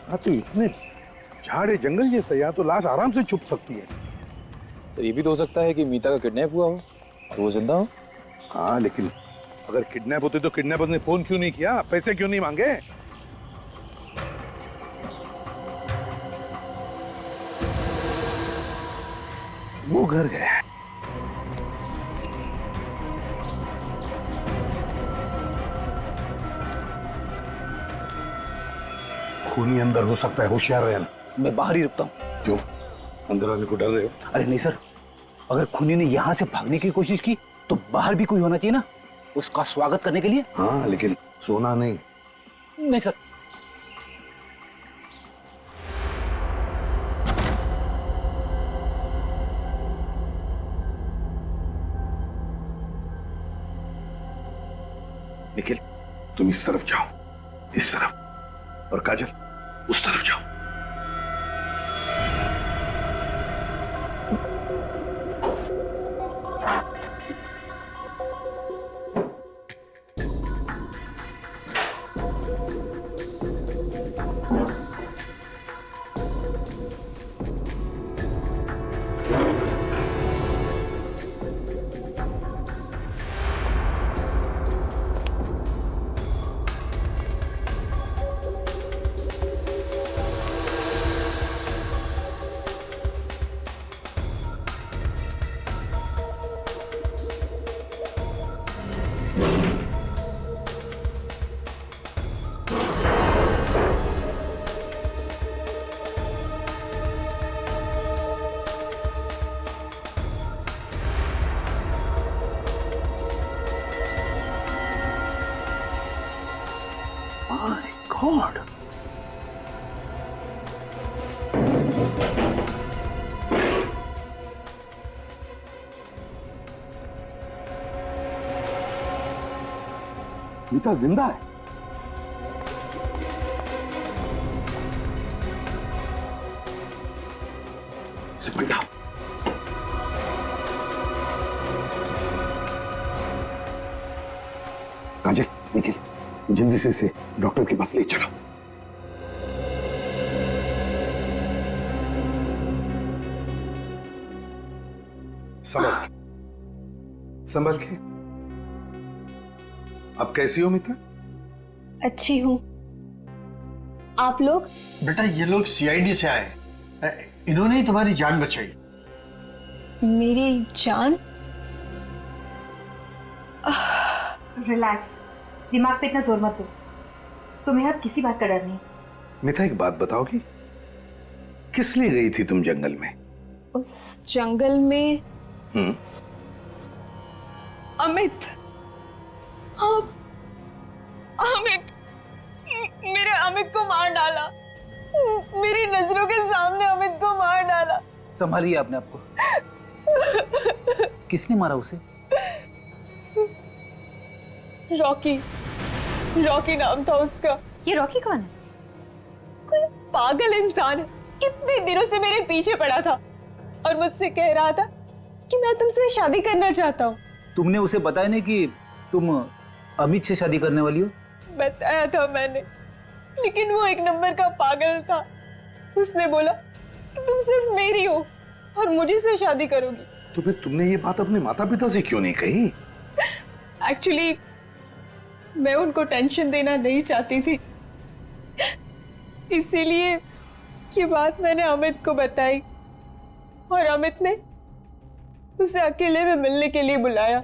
हाँ तो इतने झाड़े जंगल जैसा, यहाँ तो लाश आराम से छुप सकती है। सर ये भी तो हो सकता है कि मीता का किडनैप हुआ हो और वो जिंदा हो। हाँ लेकिन अगर किडनैप होते तो किडनैपर ने फोन क्यों नहीं किया, पैसे क्यों नहीं मांगे? वो घर गया। खूनी अंदर हो सकता है, होशियार रहना। मैं बाहर ही रुकता हूँ। क्यों, अंदर आने को डर रहे हो? अरे नहीं सर, अगर खूनी ने यहाँ से भागने की कोशिश की तो बाहर भी कोई होना चाहिए ना, उसका स्वागत करने के लिए। हाँ लेकिन सोना नहीं। नहीं सर। निखिल तुम इस तरफ जाओ, इस तरफ, और काजल उस तरफ जाओ। माय गॉड, मीता जिंदा है। इसे पकड़ाओ। काजल, निखिल जल्दी से इसे डॉक्टर के पास ले चलो। संभल के। अब कैसी हो मीता? अच्छी हूँ। आप लोग? बेटा ये लोग सीआईडी से आए, इन्होंने ही तुम्हारी जान बचाई। मेरी जान? रिलैक्स, दिमाग पे इतना जोर मत दो। तुम्हें अब किसी बात का डर नहीं। मीता एक बात बताओगी, किस लिए गई थी तुम जंगल में? उस जंगल में अमित, आप अमित, मेरे अमित को मार डाला। मेरी नजरों के सामने अमित को मार डाला। संभालिए आपने आपको। किसने मारा उसे? रॉकी, रॉकी नाम था उसका। ये रॉकी कौन है? कोई पागल इंसान है, कितने दिनों से मेरे पीछे पड़ा था और मुझसे कह रहा था कि मैं तुमसे शादी करना चाहता हूँ। तुमने उसे बताया नहीं कि तुम अमित से शादी करने वाली हो? बताया था मैंने, लेकिन वो एक नंबर का पागल था। उसने बोला कि तुम सिर्फ मेरी हो और मुझे से शादी करोगी। तो फिर तुमने ये बात अपने माता पिता से क्यों नहीं कही? एक्चुअली मैं उनको टेंशन देना नहीं चाहती थी, इसीलिए ये बात मैंने अमित को बताई और अमित ने उसे अकेले में मिलने के लिए बुलाया।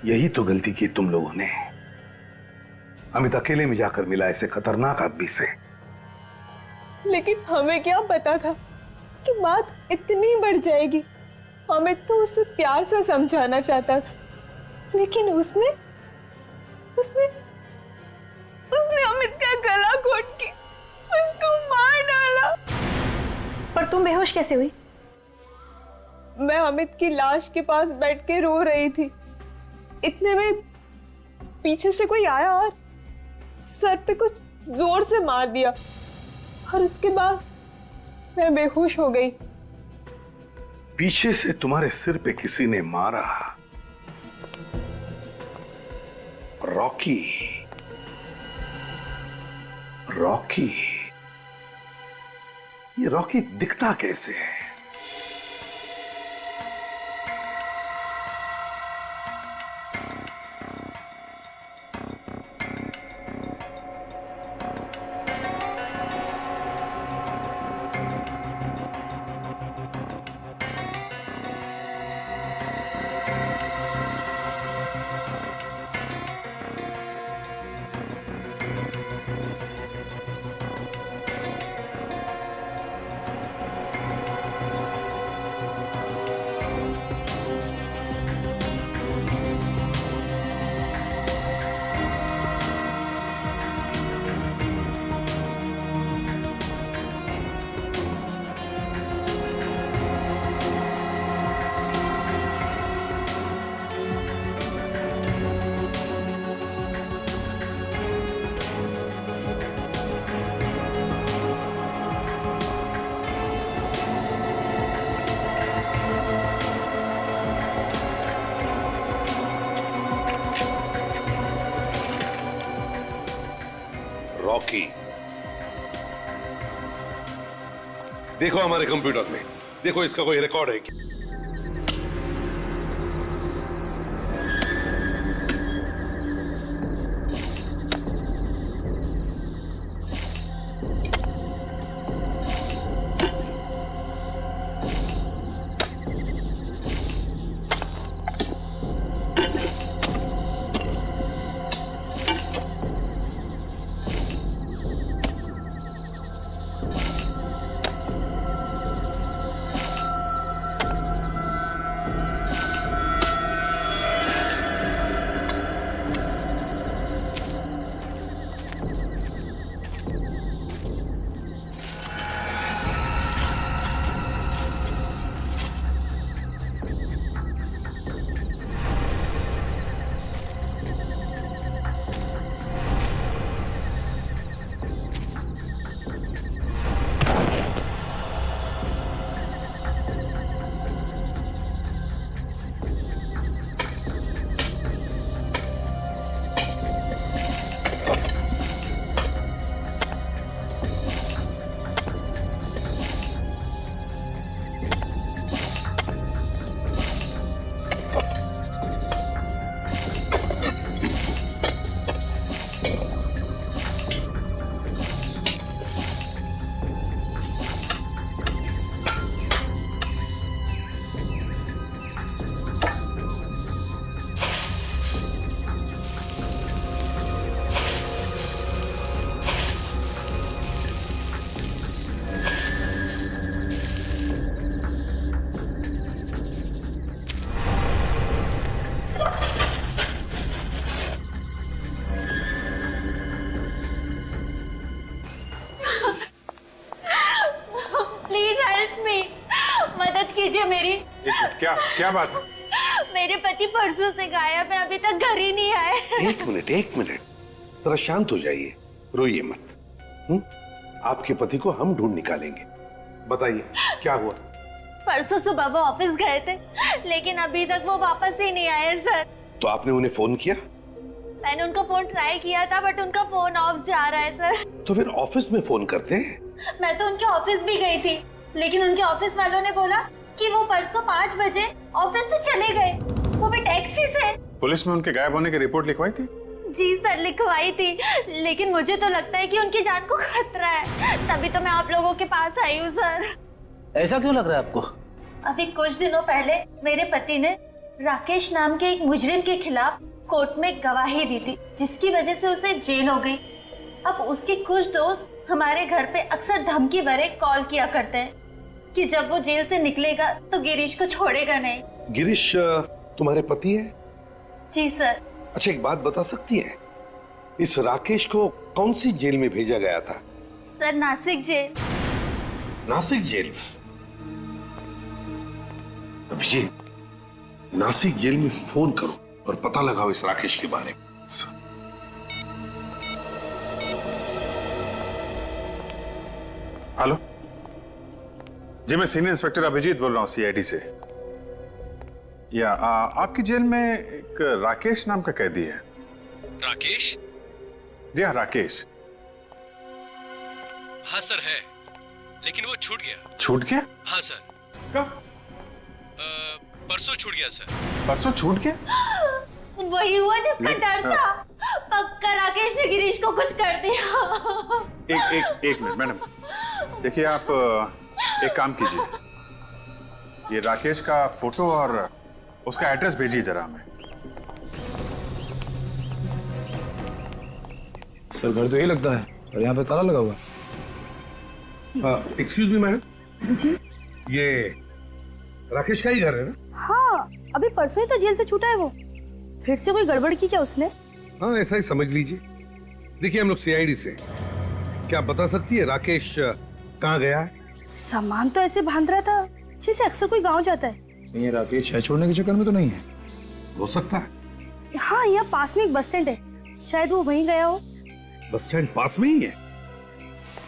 यही तो गलती की तुम लोगों ने। अमित अकेले में जाकर मिला ऐसे खतरनाक आदमी से। लेकिन हमें क्या पता था कि बात इतनी बढ़ जाएगी। अमित तो उसे प्यार से समझाना चाहता था, लेकिन उसने उसने उसने अमित का गला घोट के उसको मार डाला। पर तुम बेहोश कैसे हुई? मैं अमित की लाश के पास बैठ के रो रही थी। इतने में पीछे से कोई आया और सर पे कुछ जोर से मार दिया और उसके बाद मैं बेहोश हो गई। पीछे से तुम्हारे सिर पे किसी ने मारा? रॉकी? रॉकी, ये रॉकी दिखता कैसे है? रॉकी, देखो हमारे कंप्यूटर में, देखो इसका कोई रिकॉर्ड है क्या? क्या क्या बात है? मेरे पति परसों से गायब है, अभी तक घर ही नहीं आए। एक मिनट, जरा शांत हो जाइए, रोइए मत। आपके पति को हम ढूंढ निकालेंगे। बताइए क्या हुआ? परसों सुबह वो ऑफिस गए थे, लेकिन अभी तक वो वापस ही नहीं आए सर। तो आपने उन्हें फोन किया? मैंने उनका फोन ट्राई किया था, बट उनका फोन ऑफ जा रहा है सर। तो फिर ऑफिस में फोन करते हैं। मैं तो उनके ऑफिस भी गई थी, लेकिन उनके ऑफिस वालों ने बोला कि वो परसों 5 बजे ऑफिस से चले गए, वो भी टैक्सी से। पुलिस में उनके गायब होने की रिपोर्ट लिखवाई थी? जी सर, लिखवाई थी, लेकिन मुझे तो लगता है कि उनकी जान को खतरा है, तभी तो मैं आप लोगों के पास आई हूँ सर। ऐसा क्यों लग रहा है आपको? अभी कुछ दिनों पहले मेरे पति ने राकेश नाम के एक मुजरिम के खिलाफ कोर्ट में गवाही दी थी, जिसकी वजह से उसे जेल हो गई। अब उसके कुछ दोस्त हमारे घर पे अक्सर धमकी भरे कॉल किया करते हैं कि जब वो जेल से निकलेगा तो गिरीश को छोड़ेगा नहीं। गिरीश तुम्हारे पति है? जी सर। अच्छा, एक बात बता सकती है, इस राकेश को कौन सी जेल में भेजा गया था? Sir, Nashik jail. Nashik jail? Abhijeet, Nashik jail में फोन करो और पता लगाओ इस राकेश के बारे में। हेलो जी, मैं सीनियर इंस्पेक्टर अभिजीत बोल रहा हूँ सीआईडी से। या आपकी जेल में एक राकेश नाम का कैदी है। राकेश? जी हाँ, राकेश। हाँ सर है, लेकिन वो छूट गया। छूट गया? हाँ सर। कब? परसों छूट गया सर। परसों छूट गया? वही हुआ जिसका डर था। पक्का राकेश ने गिरीश को कुछ कर दिया। एक मिनट मैडम, देखिए आप एक काम कीजिए, ये राकेश का फोटो और उसका एड्रेस भेजिए जरा हमें। सर घर तो यही लगता है और यहाँ पे ताला लगा हुआ है। एक्सक्यूज मी मैडम, ये राकेश का ही घर है ना? हाँ, अभी परसों ही तो जेल से छूटा है वो। फिर से कोई गड़बड़ की क्या उसने? हाँ ऐसा ही समझ लीजिए। देखिए हम लोग सीआईडी से, क्या आप बता सकती है राकेश कहाँ गया है? सामान तो ऐसे बांध रहा था जैसे अक्सर कोई गांव जाता है। ये राकेश है छोड़ने के चक्कर में तो नहीं है? हो सकता है। हाँ, यहाँ पास में एक बस स्टैंड है, शायद वो वहीं गया हो। बस स्टैंड पास में ही है?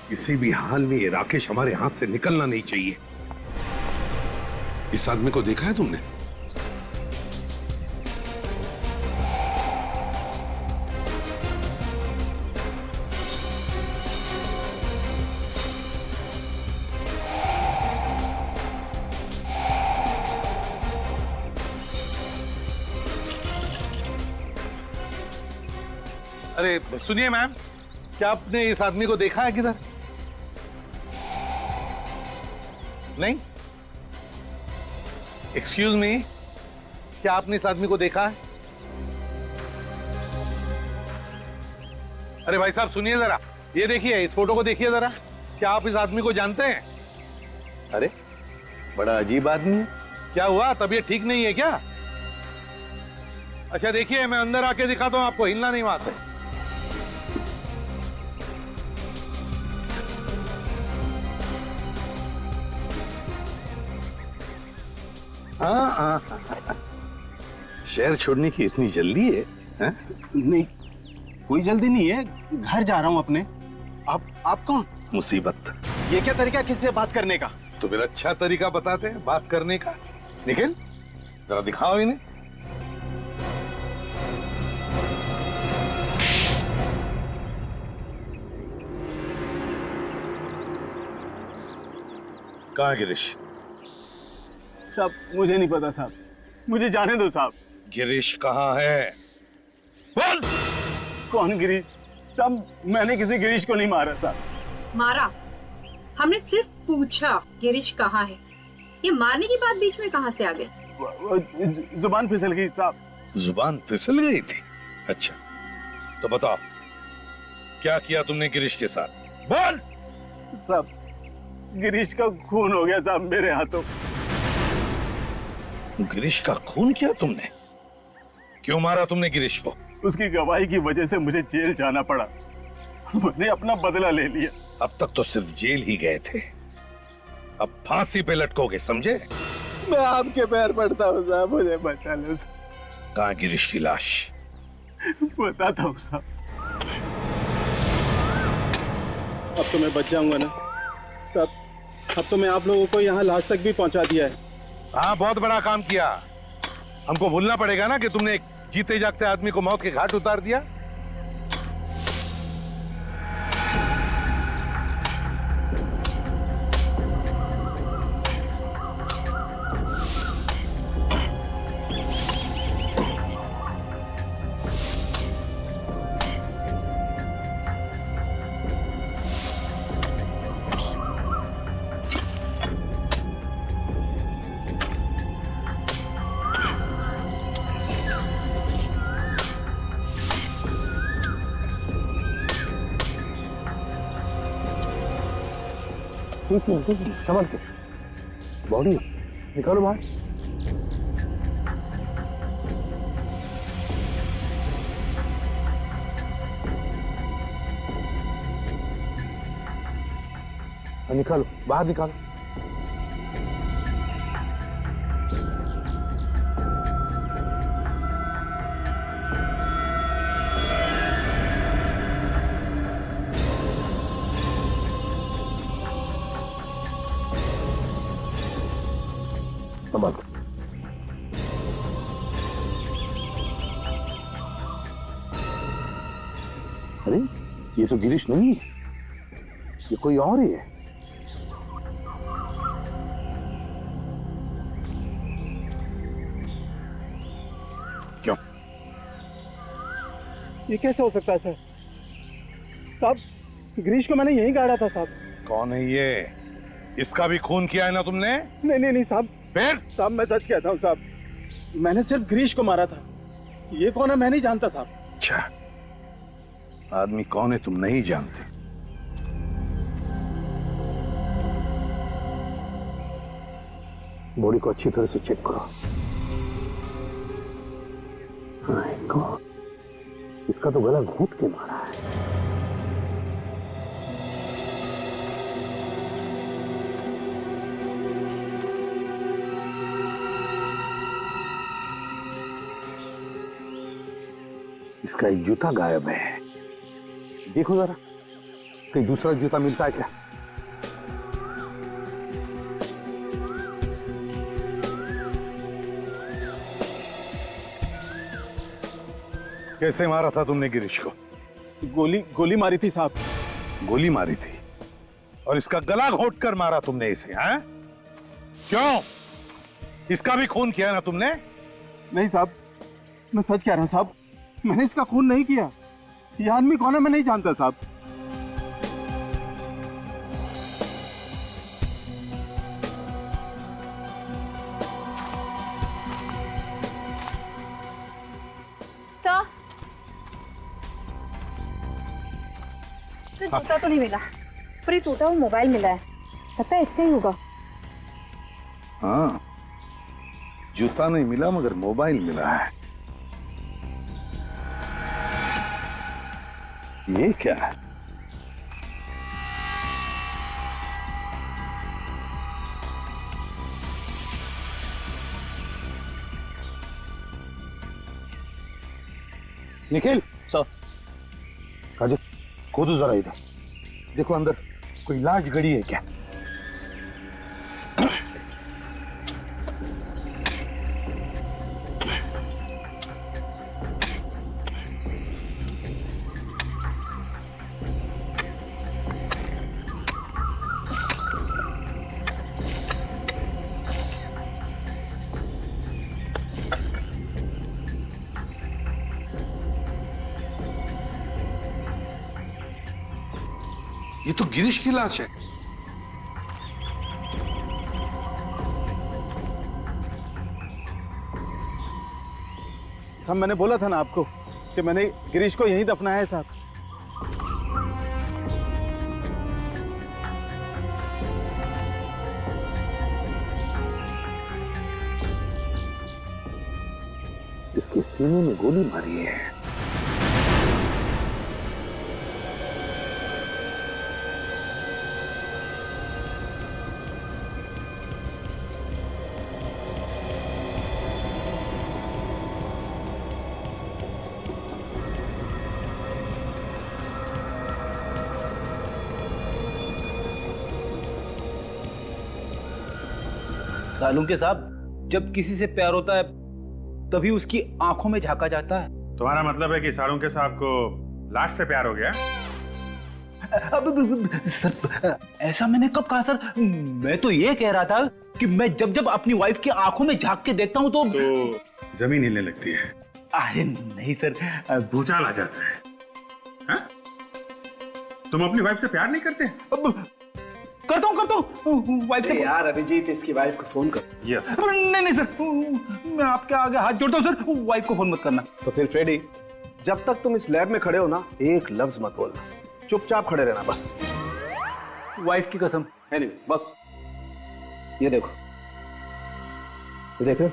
किसी भी हाल में ये राकेश हमारे हाथ से निकलना नहीं चाहिए। इस आदमी को देखा है तुमने? अरे सुनिए मैम, क्या आपने इस आदमी को देखा है किधर? नहीं? एक्सक्यूज मी, क्या आपने इस आदमी को देखा है? अरे भाई साहब सुनिए जरा, ये देखिए, इस फोटो को देखिए जरा। क्या आप इस आदमी को जानते हैं? अरे बड़ा अजीब आदमी है। क्या हुआ, तबीयत ठीक नहीं है क्या? अच्छा देखिए, मैं अंदर आके दिखाता हूं आपको, हिलना नहीं वहां से। हाँ, शहर छोड़ने की इतनी जल्दी है? नहीं, कोई जल्दी नहीं है, घर जा रहा हूं अपने। आप कौन? मुसीबत। ये क्या तरीका किससे बात करने का? तो मेरा अच्छा तरीका बताते हैं बात करने का। निखिल जरा दिखाओ इन्हें। कहाँ गिरीश? साहब मुझे नहीं पता साहब, मुझे जाने दो साहब। गिरीश कहाँ है? बोल। कौन गिरीश? साहब मैंने किसी गिरीश को नहीं मारा साहब। मारा? हमने सिर्फ पूछा गिरीश कहाँ है। ये मारने की बात बीच में कहाँ से आ गई? जुबान फिसल गई साहब। जुबान फिसल गई थी? अच्छा तो बताओ, क्या किया तुमने गिरीश के साथ? बोल। साहब गिरीश का खून हो गया साहब मेरे हाथों। गिरीश का खून किया तुमने? क्यों मारा तुमने गिरीश को? उसकी गवाही की वजह से मुझे जेल जाना पड़ा। मैंने अपना बदला ले लिया। अब तक तो सिर्फ जेल ही गए थे, अब फांसी पे लटकोगे, समझे? मैं आपके पैर पड़ता हूँ साहब, मुझे बचा लो। कहाँ गिरीश की लाश? बताता हूँ साहब। अब तो मैं बच जाऊंगा ना साहब? अब तो मैं आप लोगों को यहाँ लाश तक भी पहुँचा दिया है। हाँ बहुत बड़ा काम किया। हमको भूलना पड़ेगा ना कि तुमने एक जीते जागते आदमी को मौत के घाट उतार दिया। संभाल के, बॉडी निकालो बाहर। निकालो बाहर, निकालो। संभाल। अरे ये तो गिरीश नहीं है, ये कोई और ही है। क्यों? ये कैसे हो सकता है सर? साहब, गिरीश को मैंने यहीं गाड़ा था साहब। कौन है ये? इसका भी खून किया है ना तुमने? नहीं नहीं नहीं साहब। फिर? साहब मैं सच कहता हूँ साहब, मैंने सिर्फ गिरीश को मारा था। ये कौन है मैं नहीं जानता साहब। अच्छा, आदमी कौन है तुम नहीं जानते? बॉडी को अच्छी तरह से चेक करो। इसका तो गला घूंट के मारा है। इसका एक जूता गायब है। देखो जरा, कहीं दूसरा जूता मिलता है क्या? कैसे मारा था तुमने गिरीश को? गोली मारी थी साहब। गोली मारी थी और इसका गला घोट कर मारा तुमने इसे, हैं? क्यों? इसका भी खून किया ना तुमने? नहीं साहब, मैं सच कह रहा हूँ साहब, मैंने इसका खून नहीं किया। ये आदमी कौन है मैं नहीं जानता साहब। तो जूता तो नहीं मिला, पर ये टूटा हुआ मोबाइल मिला है, लगता है इसका ही होगा। हाँ, जूता नहीं मिला मगर मोबाइल मिला है। ये क्या है? निखिल सर। काजल, खोदो जरा इधर, देखो अंदर कोई लाश गड़ी है क्या? ये तो गिरीश की लाश है। साहब मैंने बोला था ना आपको कि मैंने गिरीश को यहीं दफनाया है साहब। इसके सीने में गोली मारी है। सालुंके साहब, जब किसी से प्यार होता है तभी उसकी आंखों में झांका जाता है। तुम्हारा मतलब है कि सालुंके साहब को लाश से प्यार हो गया? सर, ऐसा मैंने कब कहा सर? मैं तो ये कह रहा था कि मैं जब जब अपनी वाइफ की आंखों में झांक के देखता हूँ तो जमीन हिलने लगती है। अरे नहीं सर, भूचाल आ जाता है। हाँ? तुम अपनी वाइफ से प्यार नहीं करते? करता हूँ वाइफ से। यार अभिजीत, इसकी वाइफ को फोन कर। यस। नहीं सर, मैं आपके आगे हाथ जोड़ता हूँ सर, वाइफ को फोन मत करना। तो फिर फ्रेडी, जब तक तुम इस लैब में खड़े हो ना, एक लफ्ज मत बोलना, चुपचाप खड़े रहना बस। वाइफ की कसम। एनीवे, बस ये देखो, ये देखो,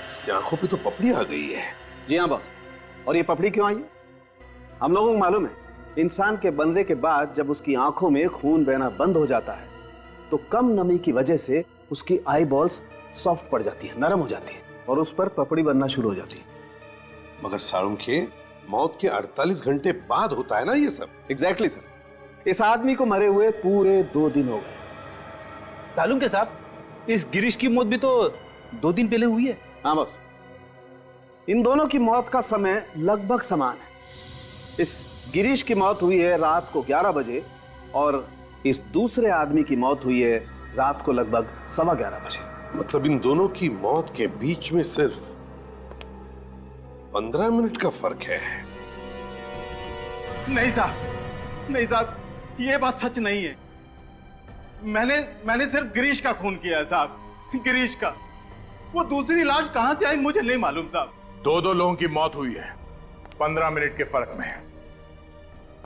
इसकी आंखों पे तो पपड़ी आ गई है। जी हाँ बस। और ये पपड़ी क्यों आई है? हम लोगों को मालूम है, इंसान के बनने के बाद जब उसकी आंखों में खून बहना बंद हो जाता है तो कम नमी की वजह से उसकी आई बॉल्स सॉफ्ट पड़ जाती है, नरम हो जाती है और उस पर पपड़ी बनना शुरू हो जाती है। मगर सालुंके, मौत के 48 घंटे बाद होता है ना ये सब? Exactly sir. इस आदमी को मरे हुए पूरे 2 दिन हो गए। सालुंके साहब, इस गिरीश की मौत भी तो 2 दिन पहले हुई है। हाँ बस, इन दोनों की मौत का समय लगभग समान है। इस गिरीश की मौत हुई है रात को 11 बजे और इस दूसरे आदमी की मौत हुई है रात को लगभग 11:15 बजे। मतलब इन दोनों की मौत के बीच में सिर्फ 15 मिनट का फर्क है। नहीं साहब, ये बात सच नहीं है। मैंने सिर्फ गिरीश का खून किया है साहब, गिरीश का। वो दूसरी लाश कहां से आई मुझे नहीं मालूम साहब। दो लोगों की मौत हुई है 15 मिनट के फर्क में।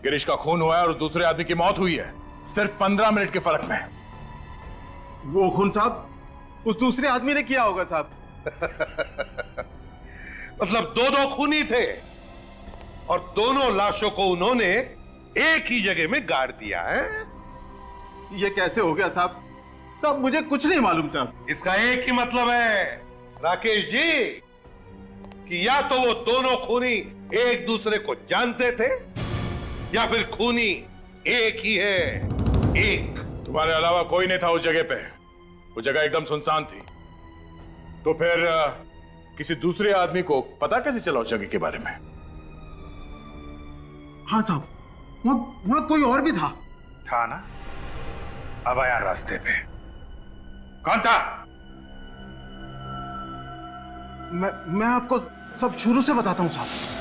गिरीश का खून हुआ है और दूसरे आदमी की मौत हुई है सिर्फ 15 मिनट के फर्क में। वो खून साहब उस दूसरे आदमी ने किया होगा साहब। मतलब दो खूनी थे और दोनों लाशों को उन्होंने एक ही जगह में गाड़ दिया है। ये कैसे हो गया साहब? साहब मुझे कुछ नहीं मालूम साहब। इसका एक ही मतलब है राकेश जी कि या तो वो दोनों खूनी एक दूसरे को जानते थे या फिर खूनी एक ही है। एक तुम्हारे अलावा कोई नहीं था उस जगह पे। वो जगह एकदम सुनसान थी। तो फिर किसी दूसरे आदमी को पता कैसे चला उस जगह के बारे में? हाँ साहब, वहां कोई और भी था ना? अब आया रास्ते पे। कौन था? मैं आपको सब शुरू से बताता हूं साहब।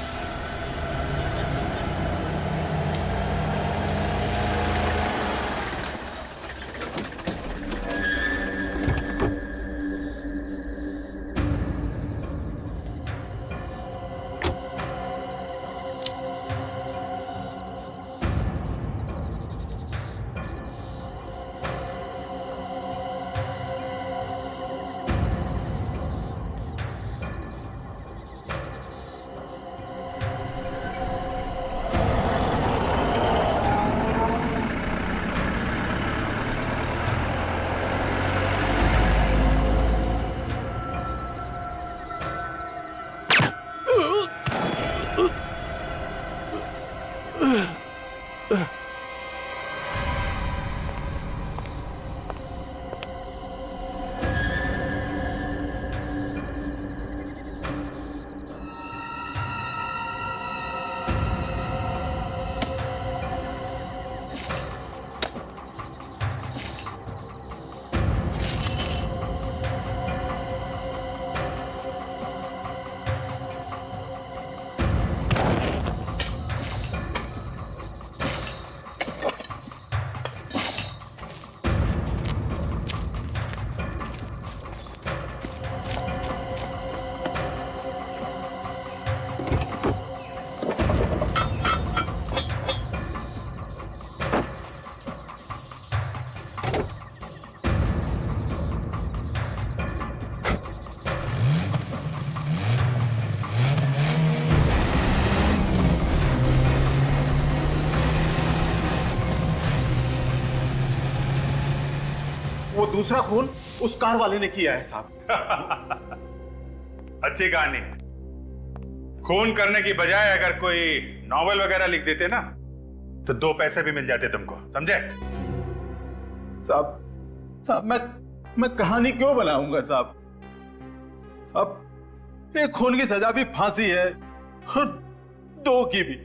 वो दूसरा खून उस कार वाले ने किया है साहब। अच्छी कहानी। खून करने की बजाय अगर कोई नॉवेल वगैरह लिख देते ना तो 2 पैसे भी मिल जाते तुमको, समझे? साहब मैं कहानी क्यों बनाऊंगा साहब? साहब एक खून की सजा भी फांसी है और 2 की भी।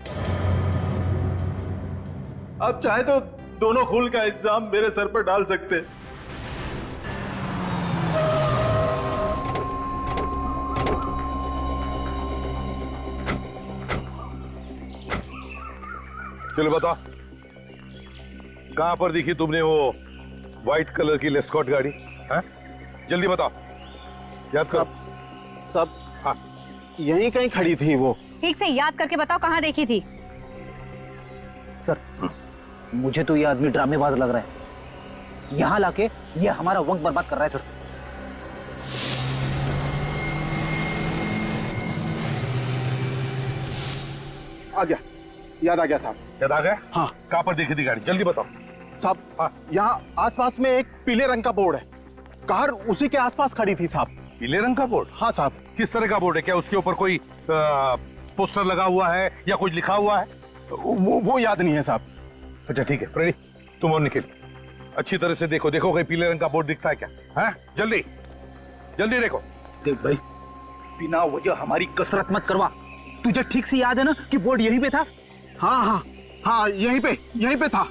आप चाहे तो दोनों खून का इल्जाम मेरे सर पर डाल सकते हैं। चलो बताओ, कहां पर दिखी तुमने वो व्हाइट कलर की लेस्कॉट गाड़ी? हैं? जल्दी बताओ, याद करो। सब हाँ, यहीं कहीं खड़ी थी वो। ठीक से याद करके बताओ कहां देखी थी? सर मुझे तो ये आदमी ड्रामेबाज लग रहा है। यहाँ लाके ये हमारा वक्त बर्बाद कर रहा है सर। आ गया, याद आ गया साहब। याद आ गया? हाँ। कहां पर देखी थी गाड़ी? जल्दी बताओ साहब। हाँ। यहाँ आसपास में एक पीले रंग का बोर्ड है, कार उसी के आसपास खड़ी थी साहब। पीले रंग का बोर्ड? हाँ साहब। किस तरह का बोर्ड है? क्या उसके ऊपर कोई पोस्टर लगा हुआ है या कुछ लिखा हुआ है? वो याद नहीं है साहब। अच्छा ठीक है फ्रेडी, तुम और निखिल अच्छी तरह से देखो कहीं पीले रंग का बोर्ड दिखता है क्या? हैं? जल्दी जल्दी देखो। देख भाई, बिना वजह हमारी कसरत मत करवा। तुझे ठीक से याद है ना कि बोर्ड यहीं पे था? हाँ हाँ हाँ यहीं पे था।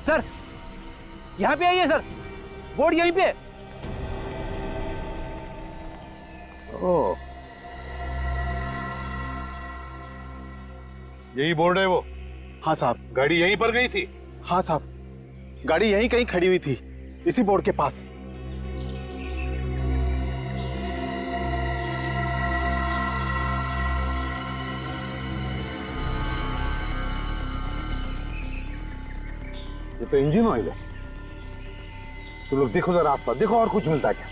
सर यहाँ पे आइए सर, बोर्ड यहीं पे। ओह, यही बोर्ड है वो? हाँ साहब। गाड़ी यहीं पर गई थी? हाँ साहब, गाड़ी यहीं कहीं खड़ी हुई थी, इसी बोर्ड के पास। ये तो इंजन ऑयल है। तुम लोग देखो जरा आसपास, देखो और कुछ मिलता है क्या?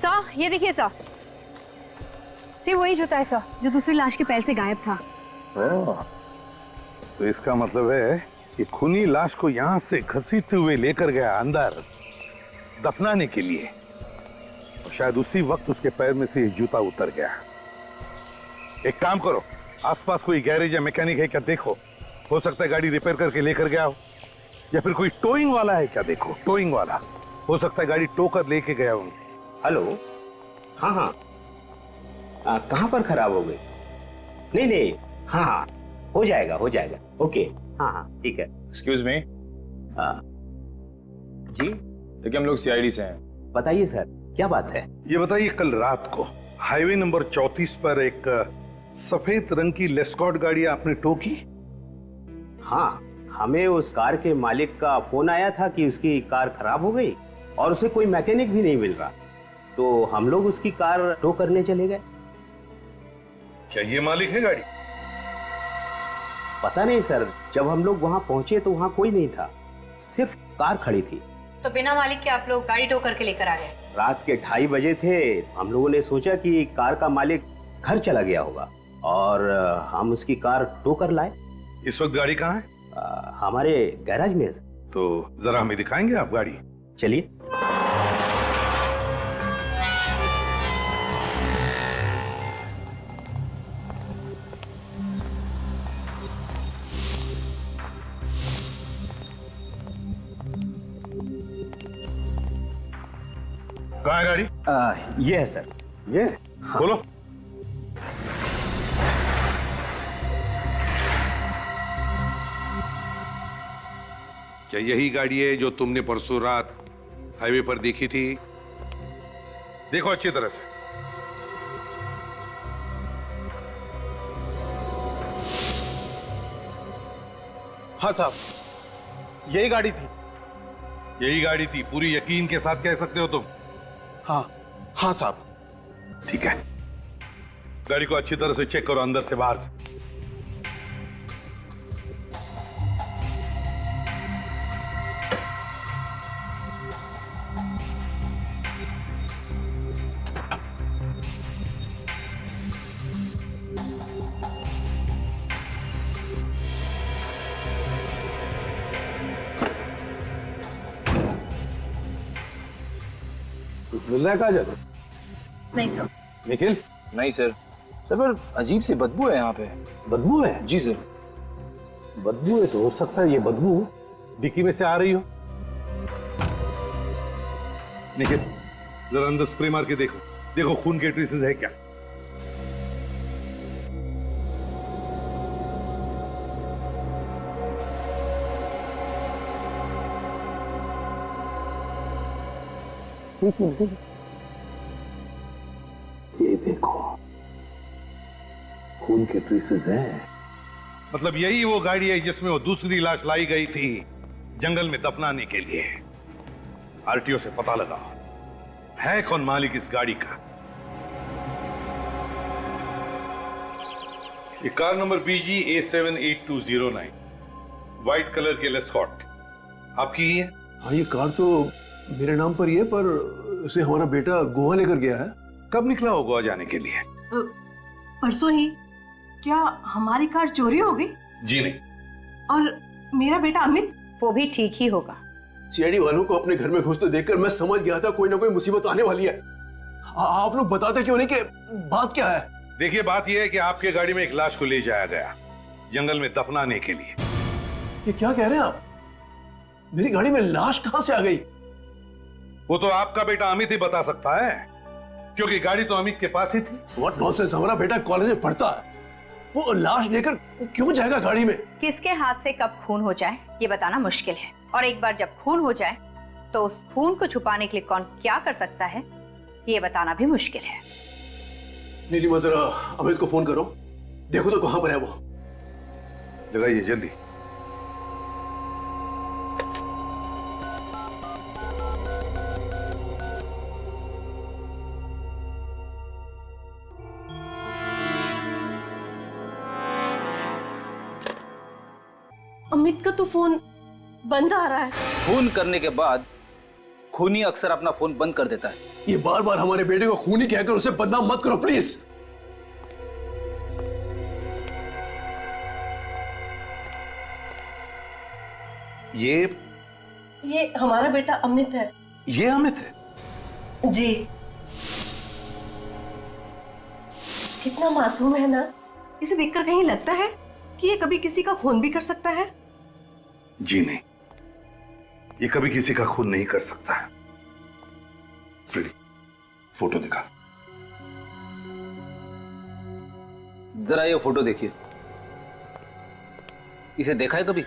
सर ये देखिए सर, ये वही जूता है सर जो दूसरी लाश के पैर से गायब था। तो इसका मतलब है कि खूनी लाश को यहां से घसीटते हुए लेकर गया अंदर दफनाने के लिए, और शायद उसी वक्त उसके पैर में से ये जूता उतर गया। एक काम करो, आसपास कोई गैरेज या मैकेनिक है क्या देखो, हो सकता है गाड़ी रिपेयर करके लेकर गया हो, या फिर कोई टोइंग वाला है क्या देखो, टोइंग वाला हो सकता है गाड़ी टो कर लेके गया हो। हेलो, हाँ हाँ, कहाँ पर खराब हो गई? नहीं, हाँ हो जाएगा ओके, हाँ ठीक है। Excuse me. जी देखिए हम लोग सीआईडी से हैं। बताइए सर, क्या बात है? ये बताइए, कल रात को हाईवे नंबर 34 पर एक सफेद रंग की लेस्कॉट गाड़ी आपने टो की? हाँ, हमें उस कार के मालिक का फोन आया था कि उसकी कार खराब हो गई और उसे कोई मैकेनिक भी नहीं मिल रहा, तो हम लोग उसकी कार टो करने चले गए। क्या ये मालिक है गाड़ी? पता नहीं सर, जब हम लोग वहां पहुंचे तो वहां कोई नहीं था, सिर्फ कार खड़ी थी। तो बिना मालिक के आप लोग गाड़ी टो करके लेकर आ गए? रात के 2:30 बजे थे, हम लोगों ने सोचा कि कार का मालिक घर चला गया होगा और हम उसकी कार टो कर लाए। इस वक्त गाड़ी कहाँ है? हमारे गैराज में है। तो जरा हमें दिखाएंगे आप गाड़ी? चलिए। कहाँ है गाड़ी? ये है सर। ये? हाँ। बोलो। क्या यही गाड़ी है जो तुमने परसों रात हाईवे पर देखी थी? देखो अच्छी तरह से। हाँ साहब, यही गाड़ी थी। यही गाड़ी थी, पूरी यकीन के साथ कह सकते हो तुम? हाँ साहब। ठीक है, गाड़ी को अच्छी तरह से चेक करो अंदर से बाहर से। मिल रहा है काजल? नहीं सर। निखिल? नहीं सर। सर पर अजीब सी बदबू है यहाँ पे। बदबू है? जी सर। बदबू है तो हो सकता है ये बदबू डिक्की में से आ रही हो। निखिल जरा अंदर स्प्रे मार के देखो, देखो खून के ट्रेसेस है क्या। ये देखो खून के ट्रेसेस हैं। मतलब यही वो गाड़ी है जिसमें वो दूसरी लाश लाई गई थी जंगल में दफनाने के लिए। आरटीओ से पता लगाओ है कौन मालिक इस गाड़ी का। ये car number BG A78209 white colour के लेस्कॉट आपकी ही है? हाँ, ये कार तो मेरे नाम पर ही है, पर इसे हमारा बेटा गोवा लेकर गया है। कब निकला हो गोवा जाने के लिए? परसों ही। क्या हमारी कार चोरी हो गई? जी नहीं। और मेरा बेटा अमित? वो भी ठीक ही होगा। सीआईडी वालों को अपने घर में घुसते देखकर मैं समझ गया था कोई ना कोई मुसीबत आने वाली है। आप लोग बताते क्यों नहीं कि बात क्या है? देखिए, बात यह है कि आपके गाड़ी में एक लाश को ले जाया गया जंगल में दफनाने के लिए। ये क्या कह रहे हैं आप? मेरी गाड़ी में लाश कहां से आ गई? वो तो आपका बेटा अमित ही बता सकता है, क्योंकि गाड़ी तो अमित के पास ही थी। What nonsense! हमारा बेटा कॉलेज में पढ़ता है, वो लाश लेकर क्यों जाएगा गाड़ी में? किसके हाथ से कब खून हो जाए ये बताना मुश्किल है, और एक बार जब खून हो जाए तो उस खून को छुपाने के लिए कौन क्या कर सकता है ये बताना भी मुश्किल है। नीलिमा, जरा अमित को फोन करो, देखो तो कहां पर है वो। लगाइए जल्दी। अमित का तो फोन बंद आ रहा है। खून करने के बाद खूनी अक्सर अपना फोन बंद कर देता है। ये बार बार हमारे बेटे को खूनी कहकर उसे बदनाम मत करो प्लीज। ये हमारा बेटा अमित है। ये अमित है? जी। कितना मासूम है ना। इसे देखकर कहीं लगता है कि ये कभी किसी का खून भी कर सकता है? जी नहीं, ये कभी किसी का खून नहीं कर सकता है। फ्रेडी, फोटो दिखा। जरा ये फोटो देखिए। इसे देखा है कभी?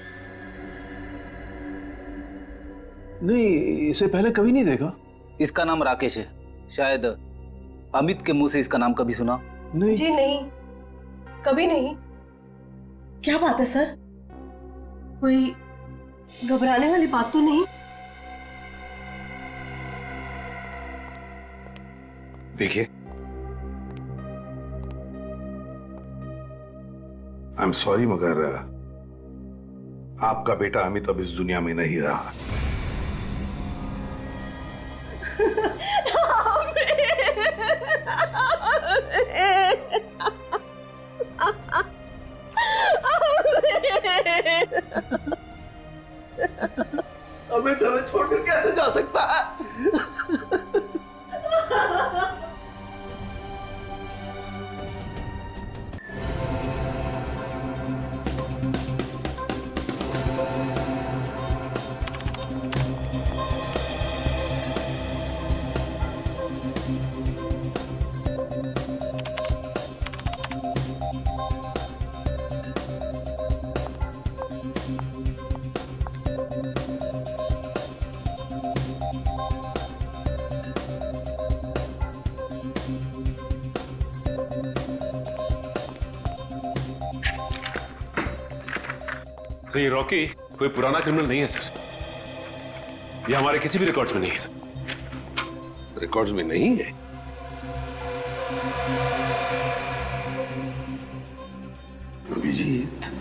नहीं, इसे पहले कभी नहीं देखा। इसका नाम राकेश है। शायद अमित के मुंह से इसका नाम कभी सुना? नहीं जी नहीं, कभी नहीं। क्या बात है सर? कोई घबराने वाली बात तो नहीं? देखिए, आई एम सॉरी, मगर आपका बेटा अमित अब इस दुनिया में नहीं रहा। अमित हमें छोड़कर कैसे जा सकता है? सर, ये रॉकी कोई पुराना क्रिमिनल नहीं है सर। ये हमारे किसी भी रिकॉर्ड्स में नहीं है सर। रिकॉर्ड्स में नहीं है? अभिजीत,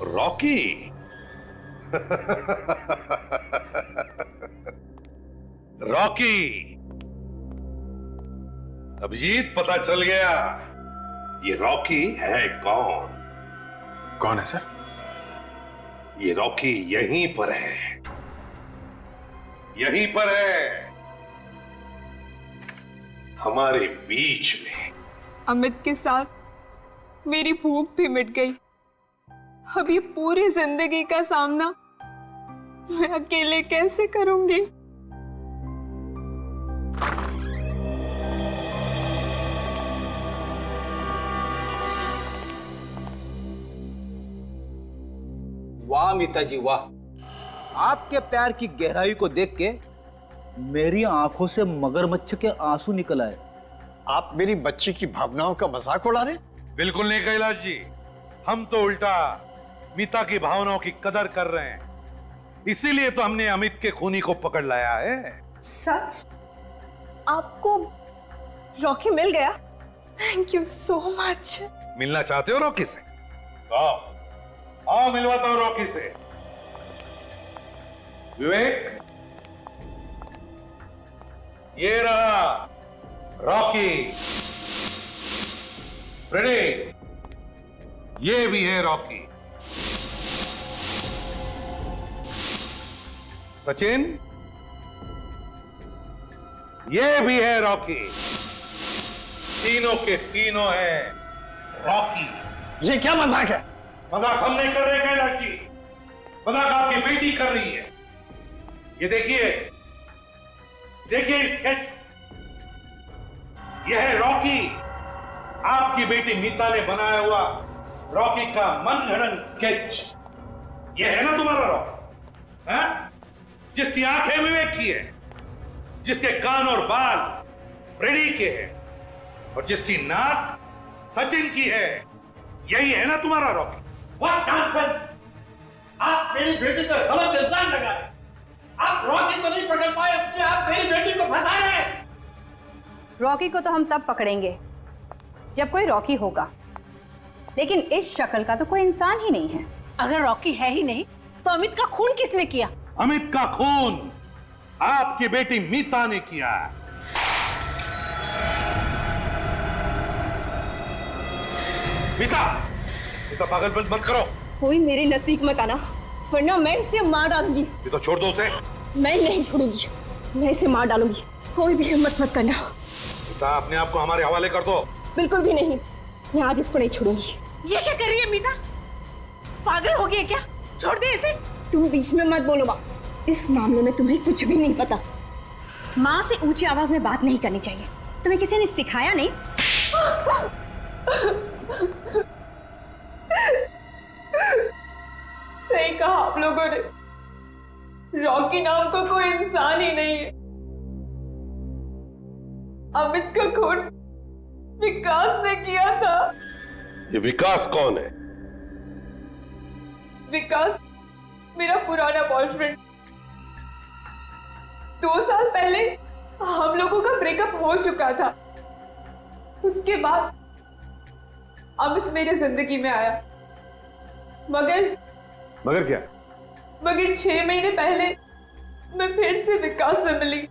रॉकी। रॉकी, अभिजीत पता चल गया ये रॉकी है कौन? कौन है सर? ये रॉकी यहीं पर है, यहीं पर है, हमारे बीच में। अमित के साथ मेरी भूख भी मिट गई। अब ये पूरी जिंदगी का सामना मैं अकेले कैसे करूंगी? वाह मीता जी वाह, आपके प्यार की गहराई को देख के मेरी आंखों से मगरमच्छ के आंसू निकल आए। आप मेरी बच्ची की भावनाओं का मजाक उड़ा रहे? बिल्कुल नहीं कैलाश जी, हम तो उल्टा मीता की भावनाओं की कदर कर रहे हैं। इसीलिए तो हमने अमित के खूनी को पकड़ लाया है। सच? आपको रॉकी मिल गया? Thank you so much. मिलना चाहते हो रॉकी से? आओ आओ, मिलवाता हूं रॉकी से। विवेक, ये रहा रॉकी। फ्रेडी, ये भी है रॉकी। सचिन, ये भी है रॉकी। तीनों के तीनों हैं रॉकी। ये क्या मजाक है? मजाक हम नहीं कर रहे कैलाश जी, मजाक आपकी बेटी कर रही है। ये देखिए, देखिए स्केच, यह है रॉकी, आपकी बेटी मीता ने बनाया हुआ रॉकी का मनगढ़ंत स्केच। यह है ना तुम्हारा रॉकी, हैं? जिसकी आंखें विवेक की है, जिसके कान और बाल फ्रेडी के हैं, और जिसकी नाक सचिन की है। यही है ना तुम्हारा रॉकी? What nonsense! आप मेरी बेटी पर गलत इल्जाम लगा रहे हैं। आप रॉकी को नहीं पकड़ पाए, इसलिए आप मेरी बेटी को फंसा रहे हैं। रॉकी को तो हम तब पकड़ेंगे जब कोई रॉकी होगा, लेकिन इस शक्ल का तो कोई इंसान ही नहीं है। अगर रॉकी है ही नहीं तो अमित का खून किसने किया? अमित का खून आपकी बेटी मीता ने किया है। मीता, मीता पागलपन मत करो। कोई मेरे नजदीक मत आना, वरना मैं इसे मार डालूंगी। ये तो छोड़ दो उसे। मैं नहीं छोड़ूंगी, मैं इसे मार डालूंगी। कोई भी हिम्मत मत करना। मीता, अपने आप को हमारे हवाले कर दो। बिल्कुल भी नहीं, मैं आज इसको नहीं छोड़ूंगी। ये क्या कर रही है मीता? पागल हो गई है क्या? छोड़ दे इसे। तुम बीच में मत बोलो माँ, इस मामले में तुम्हें कुछ भी नहीं पता। माँ से ऊंची आवाज में बात नहीं करनी चाहिए, तुम्हें किसी ने सिखाया नहीं? सही कहा आप लोगों ने, रॉकी नाम का कोई इंसान ही नहीं है। अमित का खून विकास ने किया था। ये विकास कौन है? विकास मेरा पुराना बॉयफ्रेंड। 2 साल पहले हम लोगों का ब्रेकअप हो चुका था। उसके बाद अमित मेरे जिंदगी में आया, मगर क्या? मगर 6 महीने पहले मैं फिर से विकास से मिली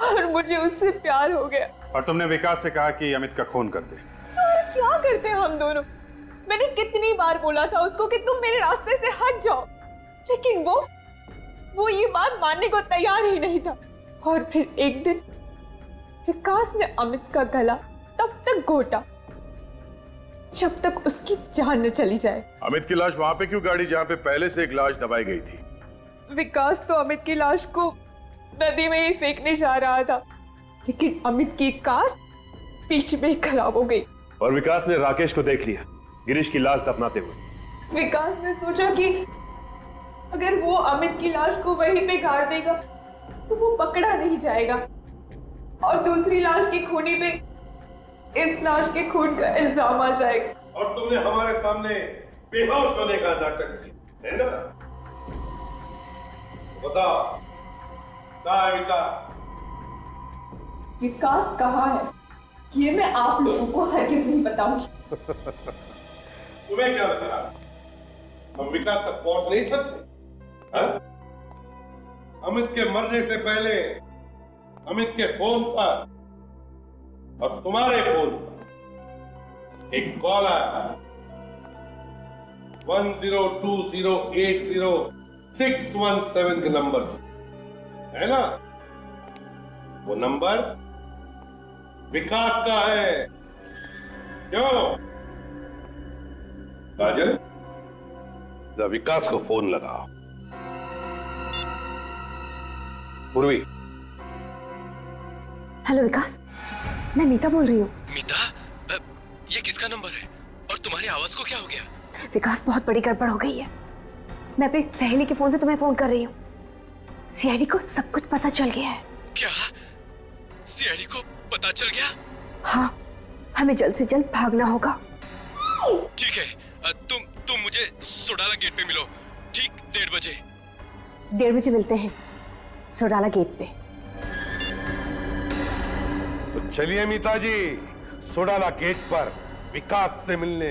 और मुझे उससे प्यार हो गया। और तुमने विकास से कहा कि अमित का खून कर दे। तो क्या करते हम दोनों? मैंने कितनी बार बोला था उसको कि तुम मेरे रास्ते से हट जाओ, लेकिन वो ये बात मानने को तैयार ही नहीं था। और फिर एक दिन विकास ने अमित का गला तब तक घोटा जब तक उसकी जान न चली जाए। अमित की लाश वहां पे क्यों गाड़ी जहां पे पहले से एक लाश दबाई गई थी? विकास तो अमित की लाश को नदी में ही फेंकने जा रहा था, लेकिन अमित की कार बीच में खराब हो गई। और विकास ने राकेश को देख लिया गिरीश की लाश दफनाते हुए। विकास ने सोचा कि अगर वो अमित की लाश को वहीं पे गाड़ देगा तो वो पकड़ा नहीं जाएगा, और दूसरी लाश की खूनी पे इस लाश के खून का इल्जाम आ जाएगा। और तुमने हमारे सामने बेहोश होने का नाटक किया, है ना? बताओ, कहाँ है विकास? विकास कहाँ है ये मैं आप लोगों को हरगिज़ नहीं बताऊंगी। तुम्हें क्या लग रहा है हम विकास तक पहुंच नहीं सकते? हाँ? अमित के मरने से पहले अमित के फोन पर और तुम्हारे फोन पर एक कॉल आया, 1020806117 के नंबर से, है ना? वो नंबर विकास का है। क्यों काजल, विकास को फोन लगाओ। पूर्वी। हेलो विकास, मैं मीता बोल रही हूँ। मीता, ये किसका नंबर है और तुम्हारी आवाज को क्या हो गया? विकास, बहुत बड़ी गड़बड़ हो गई है। मैं अपनी सहेली के फोन से तुम्हें फोन कर रही हूँ। सीआईडी को सब कुछ पता चल गया है। क्या? सीआईडी को पता चल गया? हाँ, हमें जल्द से जल्द भागना होगा। ठीक है, तुम मुझे सोडाला गेट पे मिलो, ठीक 1:30 बजे। 1:30 बजे मिलते हैं सोडाला गेट पे। तो चलिए मीता जी, सोडाला गेट पर विकास से मिलने।